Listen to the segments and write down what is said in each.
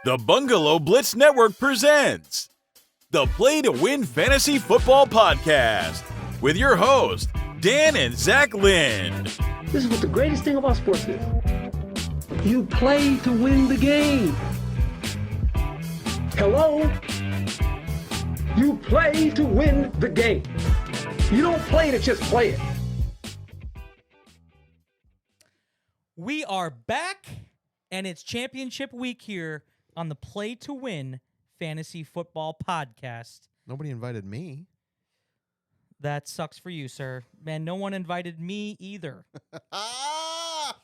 The Bungalow Blitz Network presents the Play to Win Fantasy Football Podcast with your host, Dan and Zach Lind. This is what the greatest thing about sports is. You play to win the game. Hello? You play to win the game. You don't play to just play it. We are back, and it's championship week here on the Play to Win Fantasy Football Podcast. Nobody invited me. That sucks for you, sir. Man, no one invited me either. I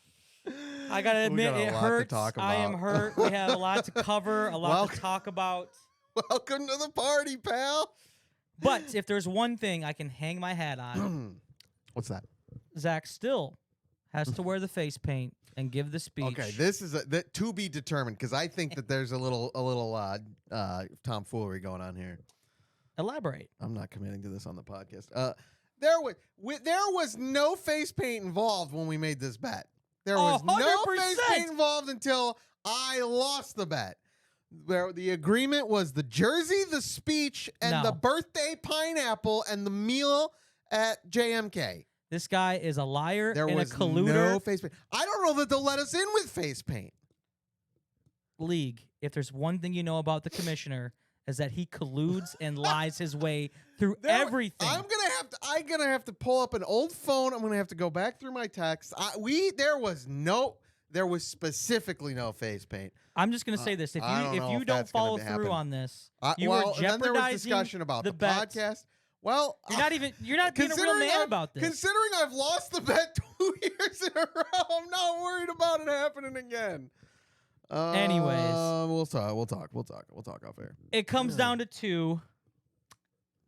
gotta admit, it hurts. I am hurt. We have a lot to cover, a lot to talk about. Welcome to the party, pal. But if there's one thing I can hang my hat on, What's that? Zach still has to wear the face paint and give the speech. Okay, this is to be determined because I think that there's a little tomfoolery going on here. Elaborate. I'm not committing to this on the podcast. There was no face paint involved when we made this bet. There was no 100%. face paint involved until I lost the bet. Where the agreement was the jersey, the speech, and the birthday pineapple and the meal at JMK. This guy is a liar There and was a colluder. no face paint. I don't know that they'll let us in with face paint. League, if there's one thing you know about the commissioner, is that he colludes and lies his way through everything. I'm gonna have to pull up an old phone. I'm gonna have to go back through my texts. There was specifically no face paint. I'm just gonna say this: if you don't follow through on this, you are jeopardizing then there was discussion about the bet. podcast. Well, you're not being a real man about this. Considering I've lost the bet 2 years in a row, I'm not worried about it happening again. Anyways, we'll talk off air. It comes down to two.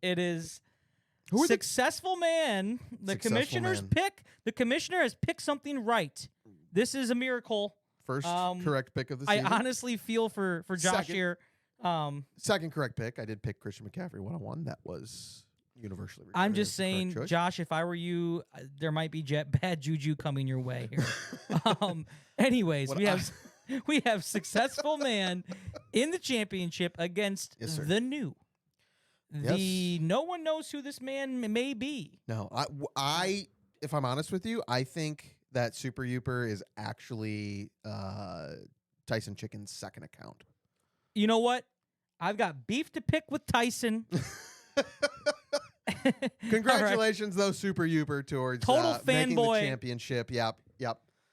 It is successful man. The commissioner's pick. The commissioner has picked something right. This is a miracle. First correct pick of the season. I honestly feel for Josh here. Second correct pick. I did pick Christian McCaffrey 101. That was universally regarded. I'm just saying, Josh, if I were you, there might be bad juju coming your way here. Anyways, we have successful man in the championship against the new. No one knows who this man may be. No, I if I'm honest with you, I think that Super Youper is actually Tyson Chicken's second account. You know what? I've got beef to pick with Tyson. Congratulations, though, Super Youper, towards total making the fanboy championship. Yep.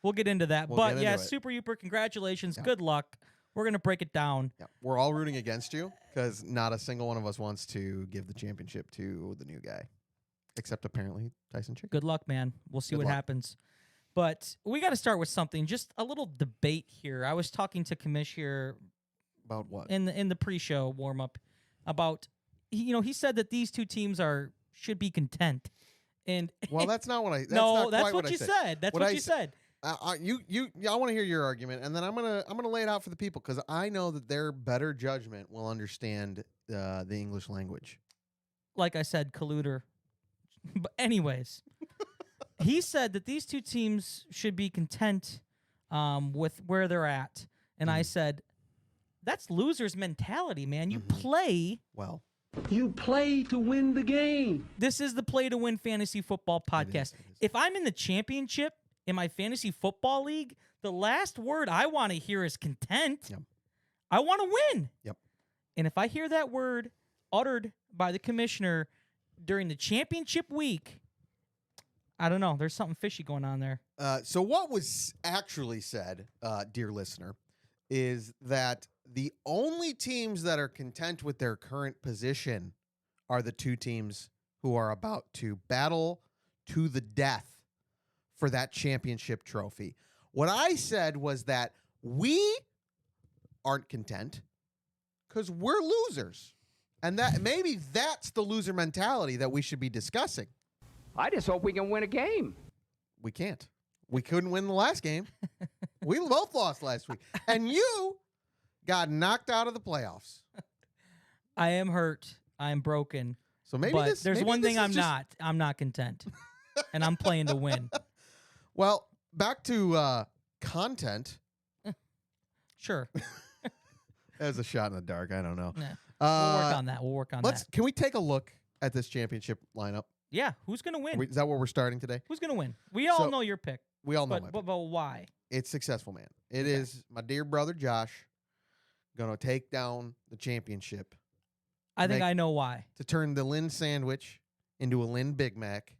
We'll get into that. But yeah, Super Youper, congratulations. Yep. Good luck. We're going to break it down. Yep. We're all rooting against you because not a single one of us wants to give the championship to the new guy, except apparently Tyson Chicken. Good luck, man. We'll see what happens. But we got to start with something, just a little debate here. I was talking to Kamish here about what in the pre-show warm-up about, he said that these two teams should be content. And well, that's not what I. That's what you said. That's what you said. I want to hear your argument, and then I'm gonna lay it out for the people because I know that their better judgment will understand the English language. Like I said, colluder. But anyways, he said that these two teams should be content with where they're at, and I said, that's loser's mentality, man. You play. Well, you play to win the game. This is the Play to Win Fantasy Football Podcast. It is. If I'm in the championship in my fantasy football league, the last word I want to hear is content. Yep. I want to win. Yep. And if I hear that word uttered by the commissioner during the championship week, I don't know. There's something fishy going on there. So what was actually said, dear listener, is that the only teams that are content with their current position are the two teams who are about to battle to the death for that championship trophy. What I said was that we aren't content because we're losers. And that maybe that's the loser mentality that we should be discussing. I just hope we can win a game. We can't. We couldn't win the last game. We both lost last week. And you got knocked out of the playoffs. I am hurt. I am broken. So maybe but there's one thing I'm not. I'm not content. And I'm playing to win. Well, back to content. Sure. As a shot in the dark. I don't know. Nah, we'll work on that. We'll work on that. Can we take a look at this championship lineup? Yeah, who's gonna win? Is that where we're starting today? Who's gonna win? We all So, know your pick, We all know my but why? It's Successful Man. It is my dear brother Josh going to take down the championship I think Make- I know why. to turn the Lynn sandwich into a Lynn Big Mac.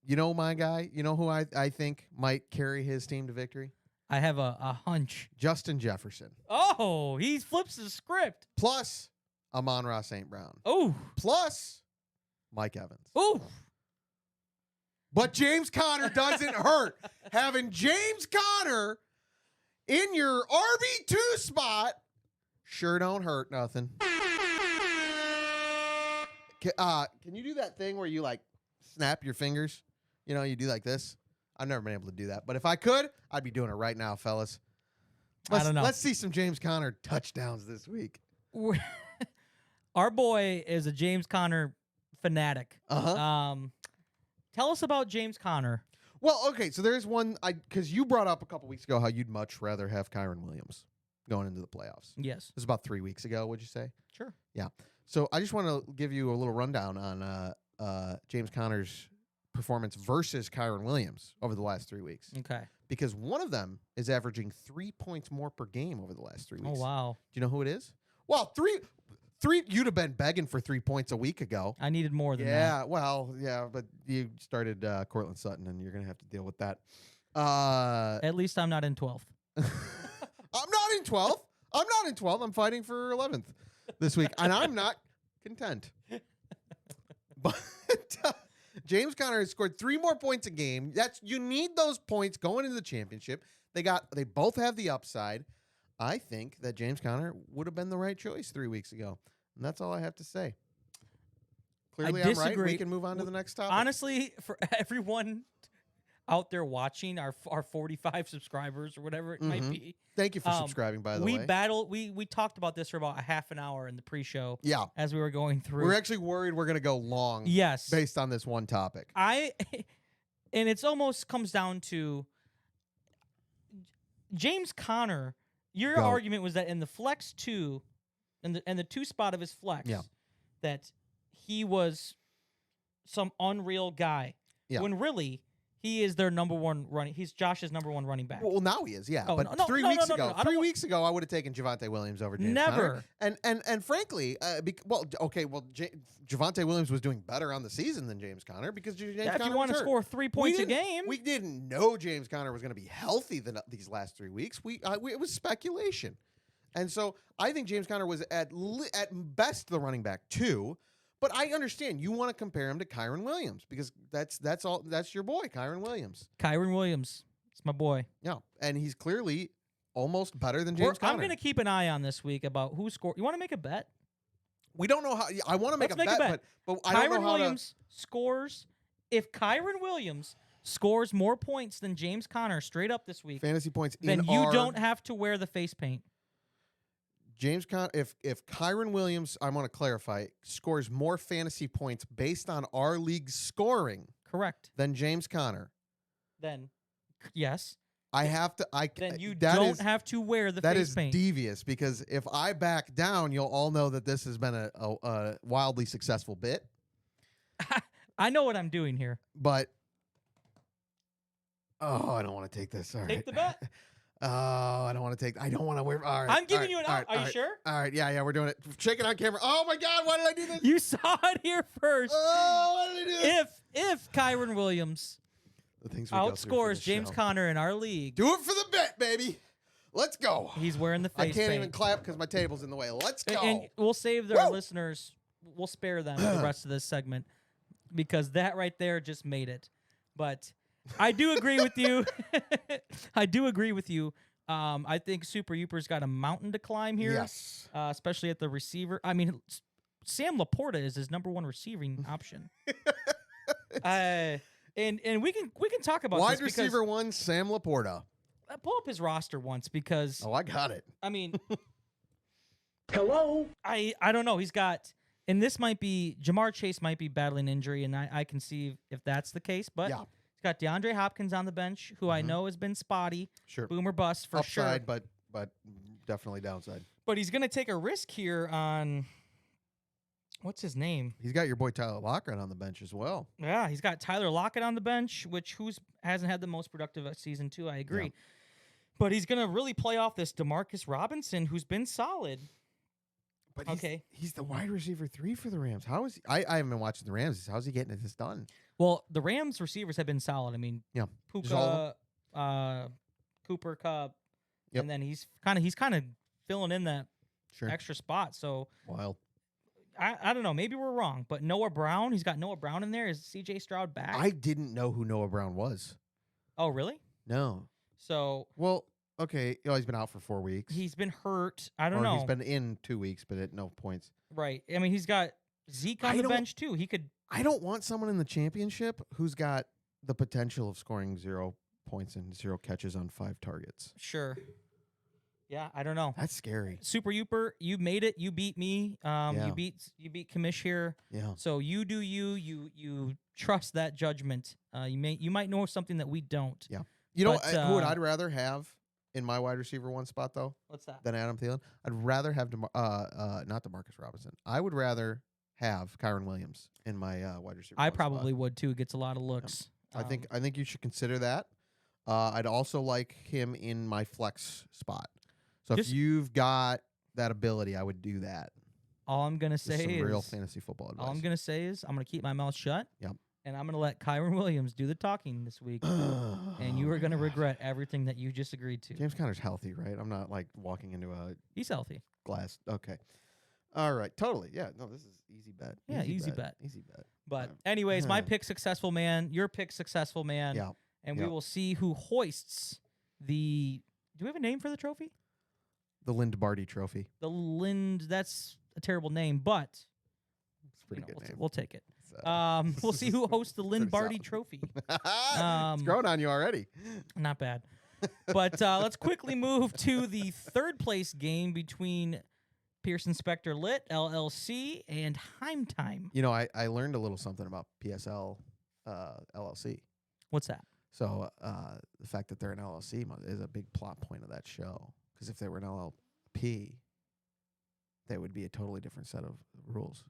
You know my guy? You know who I think might carry his team to victory? I have a hunch. Justin Jefferson. Oh, he flips the script. Plus Amon-Ra St. Brown. Oh, Plus Mike Evans. oh. But James Conner doesn't hurt. Having James Conner in your RB2 spot sure don't hurt nothing. Can you do that thing where you like snap your fingers? You know, you do like this. I've never been able to do that. But if I could, I'd be doing it right now, fellas. I don't know. Let's see some James Conner touchdowns this week. Our boy is a James Conner fanatic. Uh-huh. Tell us about James Conner. Well, okay, so there's one because you brought up a couple weeks ago how you'd much rather have Kyren Williams going into the playoffs. Yes. This was about 3 weeks ago, would you say? Sure. Yeah. So I just want to give you a little rundown on James Conner's performance versus Kyren Williams over the last 3 weeks. Okay. Because one of them is averaging 3 points more per game over the last 3 weeks. Oh, wow. Do you know who it is? Well, three. You'd have been begging for 3 points a week ago. I needed more than that. Yeah, well, yeah, but you started Cortland Sutton, and you're gonna have to deal with that. At least I'm not in 12th. I'm not in 12th. I'm not in 12th. I'm fighting for 11th this week, and I'm not content. But James Conner has scored 3 more points a game. You need those points going into the championship. They both have the upside. I think that James Conner would have been the right choice 3 weeks ago, and that's all I have to say. Clearly, I'm right. We can move on to the next topic. Honestly, for everyone out there watching, our 45 subscribers or whatever it might be. Thank you for subscribing, by the way. We talked about this for about a half an hour in the pre-show. Yeah. As we were going through. We're actually worried we're going to go long. Yes. Based on this one topic. And it's almost comes down to James Conner. Your Go. argument was that in the flex 2, in the 2 spot of his flex, Yeah. that he was some unreal guy. Yeah. When really he is their number one running. He's Josh's number 1 running back. Well, now he is, yeah. Oh, but no, 3 no, weeks no, ago, no, I don't 3 want- weeks ago, I would have taken Javonte Williams over James Never. Conner. And frankly, Javonte Williams was doing better on the season than James Conner because James Yeah, Conner if you want to was hurt. score 3 points a game, We didn't know James Conner was going to be healthy these last 3 weeks. It was speculation. And so I think James Conner was at best the running back 2. But I understand you want to compare him to Kyren Williams because that's your boy, Kyren Williams. Kyren Williams, it's my boy. Yeah, and he's clearly almost better than James Conner. I'm going to keep an eye on this week about who scored. You want to make a bet? We don't know how. I want to make, Let's make a bet. but I don't know Kyren how Williams scores. If Kyren Williams scores more points than James Conner straight up this week, fantasy points. then in you our, don't have to wear the face paint. James Conner. If Kyren Williams, I want to clarify, scores more fantasy points based on our league's scoring Correct. than James Conner, Then, yes. I have to. Then you that don't is- have to wear the That face is paint. devious because if I back down, you'll all know that this has been a wildly successful bit. I know what I'm doing here. But I don't want to take this. All right. Take the bet. I don't want to take. I don't want to wear. All right. I'm giving all you an right, out. Are you sure? All right. Yeah. We're doing it. Shake it on camera. Oh my God! Why did I do this? You saw it here first. Oh, why did I do this? If Kyren Williams The things we go through for outscores this James show. Conner in our league, Do it for the bet, baby. Let's go. he's wearing the I face can't paint. even clap because my table's in the way. Let's go. And we'll save our Woo! listeners. We'll spare them the rest of this segment because that right there just made it. But I do agree with you. I do agree with you. I think Super Youper's got a mountain to climb here. Yes. Especially at the receiver. I mean, Sam Laporta is his number 1 receiving option. And we can talk about Wide this because- receiver 1, Sam Laporta. pull up his roster once because Oh, I got it. I mean Hello? I don't know. He's got, and this might be, Jamar Chase might be battling injury, and I can see if that's the case. But Yeah. he's got DeAndre Hopkins on the bench, who I know has been spotty, Sure. boom or bust for Upside, sure. but definitely downside. But he's going to take a risk here on what's his name? He's got your boy Tyler Lockett on the bench as well. Yeah, he's got Tyler Lockett on the bench, which hasn't had the most productive season too. I agree. Yeah. But he's going to really play off this DeMarcus Robinson, who's been solid. But Okay. he's the wide receiver 3 for the Rams. How is he? I haven't been watching the Rams. How's he getting this done? Well, the Rams receivers have been solid. I mean, Yeah. Just all Puka, Cooper Kupp, Yep. and then he's kind of filling in that Sure. extra spot. So Wild. I don't know. Maybe we're wrong. But Noah Brown, he's got Noah Brown in there. Is C.J. Stroud back? I didn't know who Noah Brown was. Oh, really? No. So Well, okay. He's been out for 4 weeks. he's been hurt. I don't Or know. He's been in 2 weeks, but at no points. Right. I mean, he's got Zeke on I the don't- bench too. He could. I don't want someone in the championship who's got the potential of scoring 0 points and 0 catches on 5 targets. Sure. Yeah, I don't know. That's scary. Super Youper, you made it. You beat me. Yeah. You beat Kamish here. Yeah. So you do you. You trust that judgment. You might know something that we don't. Yeah. You know But, who would I'd rather have in my wide receiver 1 spot though What's that? than Adam Thielen? I'd rather have not DeMarcus Robinson. I would rather have Kyron Williams in my wide receiver. I 1 spot. probably would too. Gets a lot of looks. I think you should consider that. I'd also like him in my flex spot. So Just- if you've got that ability, I would do that. All I'm gonna Just say some is real fantasy football advice. all I'm gonna say is I'm gonna keep my mouth shut. Yep. And I'm gonna let Kyron Williams do the talking this week. And you are gonna regret everything that you just agreed to. James Conner's healthy, right? I'm not like walking into a He's healthy. glass. Okay. All right. Totally. Yeah. No, this is easy bet. Yeah, easy bet. Easy bet. But Yeah. anyways, my Yeah. pick successful, man. Your pick successful, man. Yeah. And Yeah. we will see who hoists the. Do we have a name for the trophy? The Lindbardi Trophy. The Lind. That's a terrible name, but It's a pretty good we'll, name. we'll take it. So- We'll see who hosts the Pretty Lindbardi solid. Trophy. It's growing on you already. Not bad. But let's quickly move to the third place game between Pearson Spector Lit LLC and Heim Time. You know, I learned a little something about PSL LLC. What's that? So the fact that they're an LLC is a big plot point of that show. Because if they were an LLP, they would be a totally different set of rules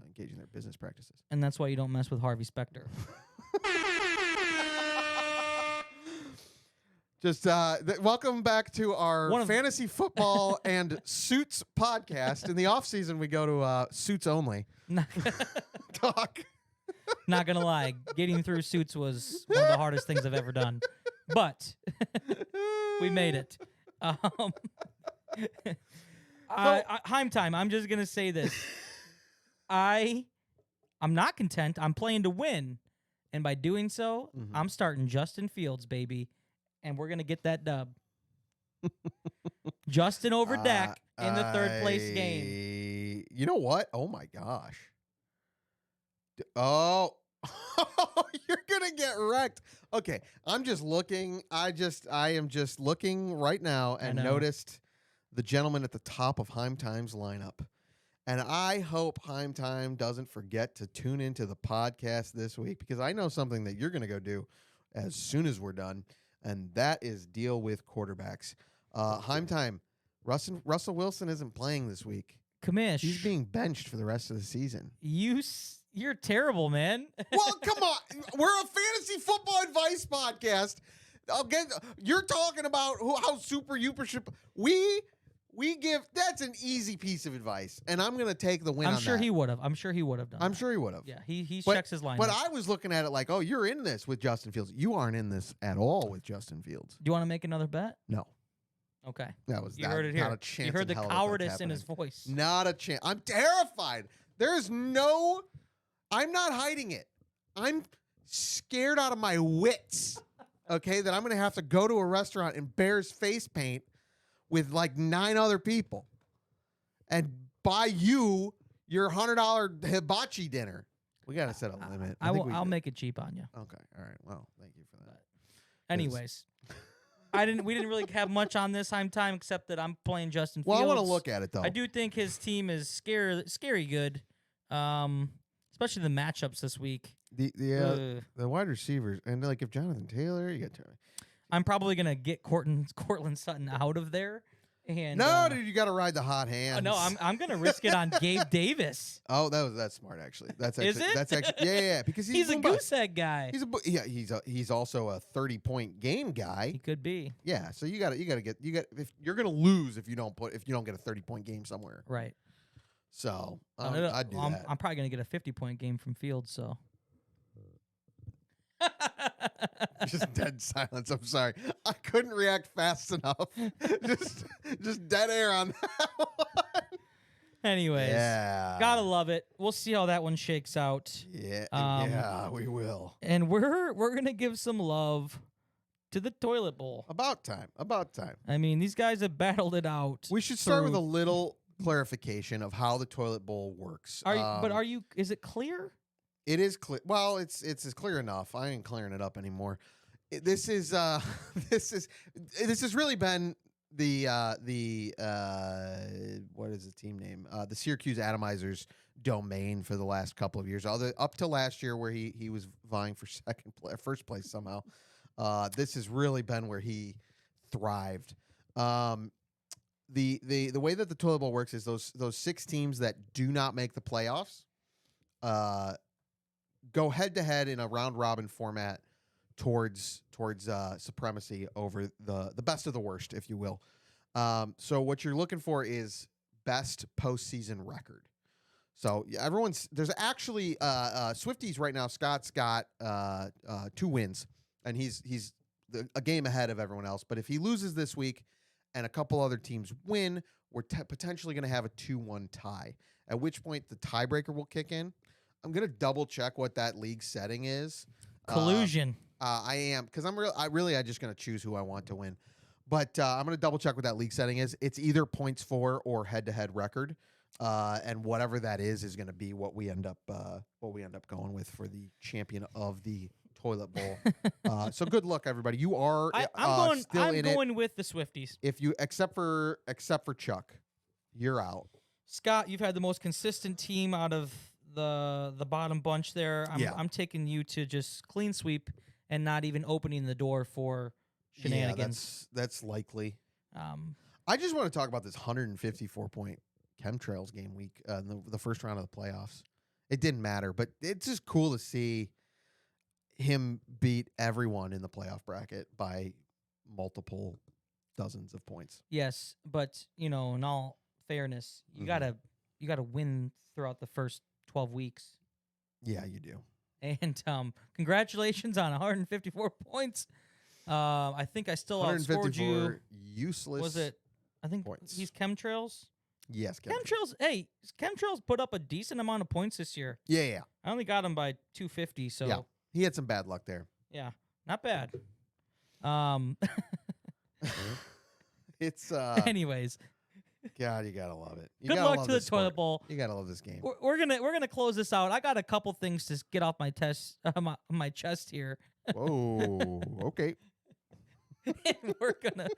engaging their business practices. And that's why you don't mess with Harvey Specter. Just welcome back to our One of- fantasy football and Suits podcast. In the off season, we go to Suits only not, talk. not gonna lie, getting through Suits was one of the hardest things I've ever done. But we made it. Heim Time. I'm just gonna say this. I'm not content. I'm playing to win, and by doing so, I'm starting Justin Fields, baby, and we're gonna get that dub. Justin over Dak in the third place game. You know what? Oh my gosh. Oh, you're gonna get wrecked. Okay, I'm just looking. I am just looking right now and know. noticed the gentleman at the top of Heim Time's lineup. And I hope Heim Time doesn't forget to tune into the podcast this week, because I know something that you're going to go do as soon as we're done, and that is deal with quarterbacks. Heim Time, Russell Wilson isn't playing this week. Kamish, He's being benched for the rest of the season. you're terrible, man. Well, come on. We're a fantasy football advice podcast. You're talking about how super you should. We give, that's an easy piece of advice, and I'm going to take the win on I'm sure that. he would have. I'm sure he would have done. I'm that. sure he would have. Yeah, he But- checks his line. But I was looking at it like, oh, you're in this with Justin Fields. You aren't in this at all with Justin Fields. Do you want to make another bet? No. Okay. That was You not, heard it not here. a chance. You heard in the hell that that's cowardice in his happening. voice. Not a chance. I'm terrified. There's no, I'm not hiding it. I'm scared out of my wits, okay, that I'm going to have to go to a restaurant and Bears face paint with like 9 other people and buy you your $100 hibachi dinner. We got to set a limit. I'll make it cheap on you. Okay. All right. Well, thank you for that. Anyways, we didn't really have much on this Heim Time except that I'm playing Justin Well, Fields. I want to look at it though. I do think his team is scary good. Especially the matchups this week. The wide receivers, and like if Jonathan Taylor, you got Taylor. I'm probably gonna get Cortland Sutton out of there And No, dude, you got to ride the hot hands. no, I'm gonna risk it on Gabe Davis. Oh, that's smart actually. That's Is actually it? That's actually yeah. Because He's a boom bust. goose egg guy. He's also a 30-point game guy. He could be Yeah, so you got to get if you're gonna lose if you don't get a 30-point game somewhere. right. So I'm I'd do that. I'm probably gonna get a 50-point game from Fields. So. Just dead silence. I'm sorry, I couldn't react fast enough. just dead air on that one. Anyways, Yeah, gotta love it. We'll see how that one shakes out. Yeah, Um, we will. And we're gonna give some love to the toilet bowl. About time. I mean, these guys have battled it out. We should start with a through- little clarification of how the toilet bowl works. Is it clear? It is clear. Well, it's clear enough. I ain't clearing it up anymore. This has really been the what is the team name? The Syracuse Atomizers domain for the last couple of years. Up to last year where he was vying for first place somehow. This has really been where he thrived. The way that the toilet bowl works is those 6 teams that do not make the playoffs go head to head in a round robin format towards supremacy over the best of the worst, if you will. So what you're looking for is best postseason record. So there's actually Swifties right now. Scott's got 2 wins, and he's a game ahead of everyone else. But if he loses this week and a couple other teams win, we're potentially going to have a 2-1 tie, at which point the tiebreaker will kick in. I'm going to double check what that league setting is. Collusion. I am, because I just going to choose who I want to win. But I'm going to double check what that league setting is. It's either points for or head-to-head record. And whatever that is going to be what we end up going with for the champion of the toilet bowl. So good luck, everybody. You are I'm still going with the Swifties. If you except for Chuck, you're out. Scott, you've had the most consistent team out of the bottom bunch there. I'm taking you to just clean sweep and not even opening the door for shenanigans. Yeah, that's likely. I just want to talk about this 154-point chemtrails game week, the first round of the playoffs. It didn't matter, but it's just cool to see him beat everyone in the playoff bracket by multiple dozens of points. Yes, but in all fairness, you gotta win throughout the first 12 weeks. Yeah, you do. And congratulations on 154 points. I think I still outscored you. Useless. Was it? I think points. He's chemtrails. Yes, Chemtrails. Hey, Chemtrails put up a decent amount of points this year. Yeah. I only got him by 250. So yeah, he had some bad luck there. Yeah, not bad. It's Anyways, God, you gotta love it. Good luck to the toilet bowl. You gotta love this game. We're gonna close this out. I got a couple things to get off my my chest here. Whoa. Okay. we're gonna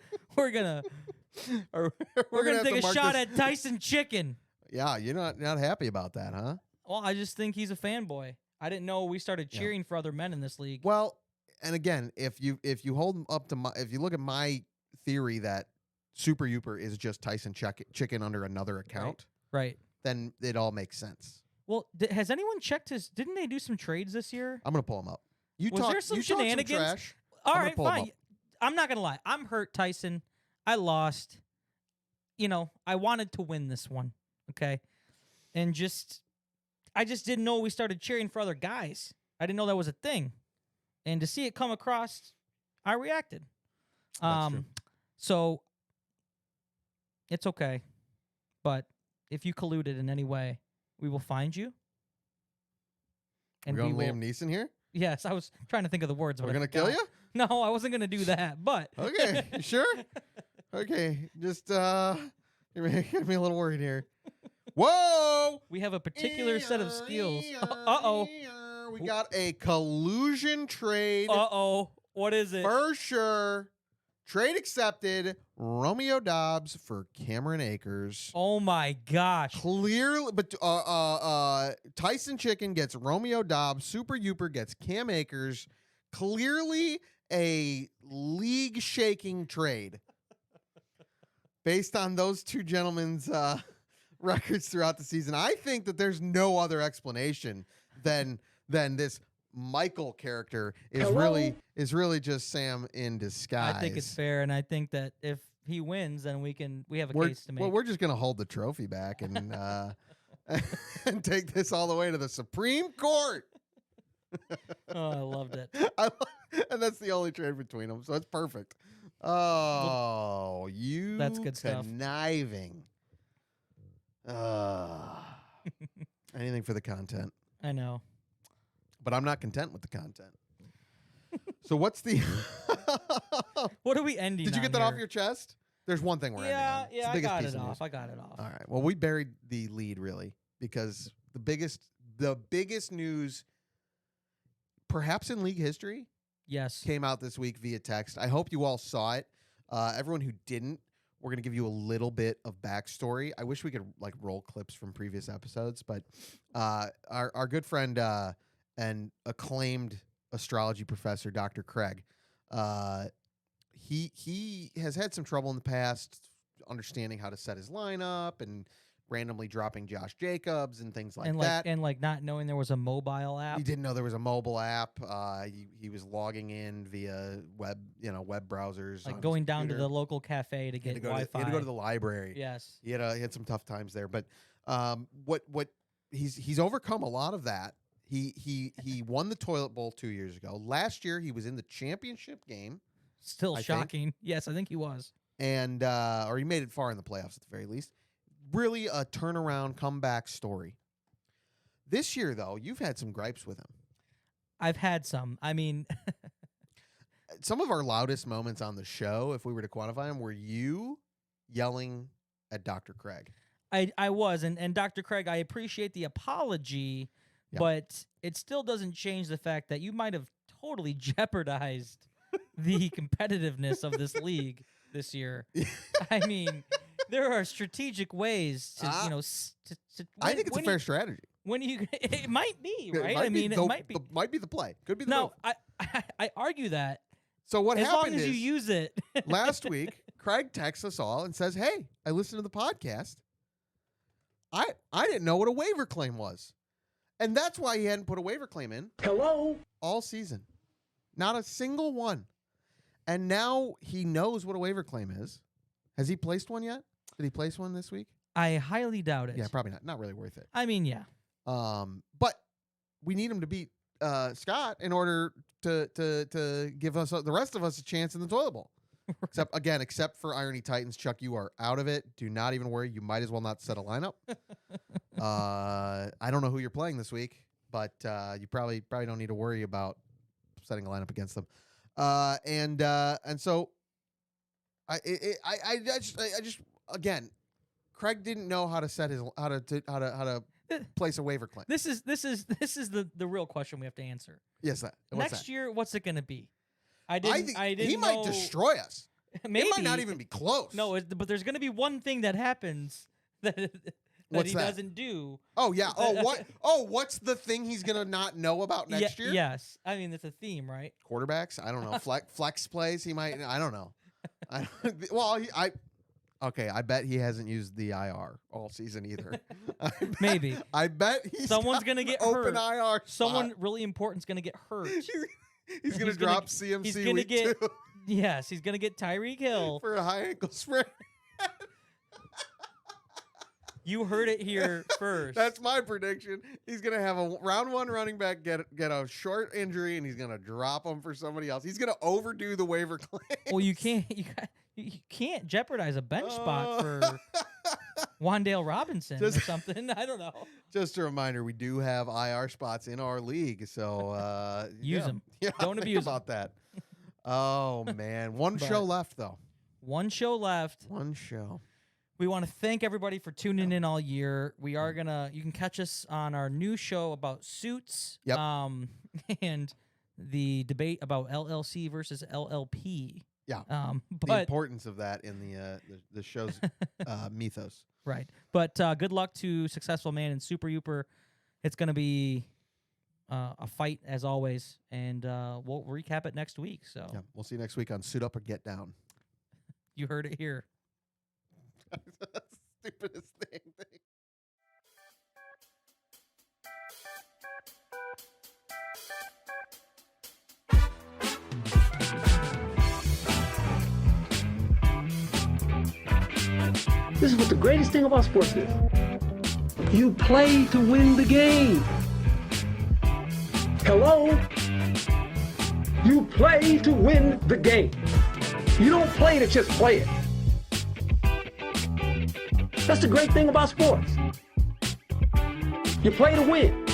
take a shot at Tyson Chicken. Yeah, you're not happy about that, huh? Well, I just think he's a fanboy. I didn't know we started cheering for other men in this league. Well, and again, if you hold up to if you look at my theory that Super Youper is just Tyson Chicken under another account, right? Then it all makes sense. Well, has anyone checked his? Didn't they do some trades this year? I'm gonna pull him up. Was there some shenanigans? Some trash. All right, fine. I'm not gonna lie. I'm hurt, Tyson. I lost. I wanted to win this one. Okay, and I just didn't know we started cheering for other guys. I didn't know that was a thing, and to see it come across, I reacted. That's true. So it's okay, but if you colluded in any way, we will find you. And we're going Liam Neeson here? Yes, I was trying to think of the words. We're going to kill you? No, I wasn't going to do that, but... Okay, you sure? Okay, just give me a little worried here. Whoa! We have a particular set of skills. Uh-oh. We got a collusion trade. Uh-oh. What is it? For sure. Trade accepted. Romeo Doubs for Cameron Akers. Oh my gosh. Clearly, but Tyson Chicken gets Romeo Doubs. Super Youper gets Cam Akers. Clearly a league-shaking trade. based on those two gentlemen's records throughout the season, I think that there's no other explanation than this Michael character is really just Sam in disguise. I think it's fair, and I think that if he wins, then we have a case to make. Well, we're just gonna hold the trophy back and and take this all the way to the Supreme Court. Oh, I loved it. And that's the only trade between them, so it's perfect. Oh, That's good stuff. Conniving. Anything for the content. I know. But I'm not content with the content. So what's the... What are we ending Did you on get that here? off your chest? There's one thing we're ending on. It's the I biggest got piece it of off. news. I got it off. All right. Well, we buried the lead, really, because the biggest news, perhaps in league history, Yes. came out this week via text. I hope you all saw it. Everyone who didn't, we're going to give you a little bit of backstory. I wish we could like roll clips from previous episodes, but our good friend and acclaimed astrology professor, Dr. Craig, he has had some trouble in the past understanding how to set his lineup and randomly dropping Josh Jacobs and things like that. And like not knowing there was a mobile app. He didn't know there was a mobile app. He was logging in via web browsers. Like on going his down to computer. the local cafe to He had get to go Wi-Fi. he had to go to the library. Yes. He had some tough times there, but what he's overcome a lot of that. He won the toilet bowl 2 years ago. Last year he was in the championship game, Still I think. shocking. Yes, I think he was. and or he made it far in the playoffs at the very least. Really a turnaround comeback story. This year though, you've had some gripes with him. I've had some. I mean, Some of our loudest moments on the show, if we were to quantify them, were you yelling at Dr. Craig. I was, and Dr. Craig, I appreciate the apology, Yeah. but it still doesn't change the fact that you might have totally jeopardized the competitiveness of this league this year. I mean, there are strategic ways to, I think it's a fair strategy. When you, it might be, It right? might I mean, be it might be. might be the play. Could be the No, move. I argue that So what as happened long as is you use it. last week, Craig texts us all and says, "Hey, I listened to the podcast. I didn't know what a waiver claim was." And that's why he hadn't put a waiver claim in Hello? all season. Not a single one. And now he knows what a waiver claim is. Has he placed one yet? Did he place one this week? I highly doubt it. Yeah, probably not. Not really worth it. I mean, yeah. But we need him to beat Scott in order to give us the rest of us a chance in the toilet bowl. Except for Irony Titans, Chuck, you are out of it. Do not even worry. You might as well not set a lineup. I don't know who you're playing this week, but you probably don't need to worry about setting a lineup against them. And so I just again, Craig didn't know how to set his how to place a waiver claim. This is the real question we have to answer. Yes, that. Next year, what's it going to be? I think he know. might destroy us. Maybe It might not even be close. No, but there's going to be one thing that happens that What's he that? doesn't do. Oh yeah. Oh what? Oh, what's the thing he's gonna not know about next year? Yes, I mean it's a theme, right? Quarterbacks. I don't know. Flex plays. He might. I don't know. I bet he hasn't used the IR all season either. Maybe. I bet Someone's gonna get open hurt. IR. Spot. Someone really important's going to get hurt. He's gonna drop CMC he's gonna week get 2 Yes, he's going to get Tyreek Hill. for a high ankle sprain. You heard it here first. That's my prediction. He's gonna have a round 1 running back get a short injury, and he's gonna drop him for somebody else. He's gonna overdo the waiver claim. Well, you can't jeopardize a bench spot for Wan'Dale Robinson or something. I don't know. Just a reminder, we do have IR spots in our league, so Use them. Yeah, Don't think abuse 'em. about that. Oh man, one But- show left though. One show left. One show. We want to thank everybody for tuning in all year. We are you can catch us on our new show about Suits. Yep. And the debate about LLC versus LLP. Yeah. The The importance of that in the show's mythos. Right. But good luck to Successful Man and Super Youper. It's going to be a fight as always, and we'll recap it next week. So Yeah, we'll see you next week on Suit Up or Get Down. you heard it here. stupidest thing. This is what the greatest thing about sports is. You play to win the game. Hello? You play to win the game. You don't play to just play it. That's the great thing about sports. You play to win.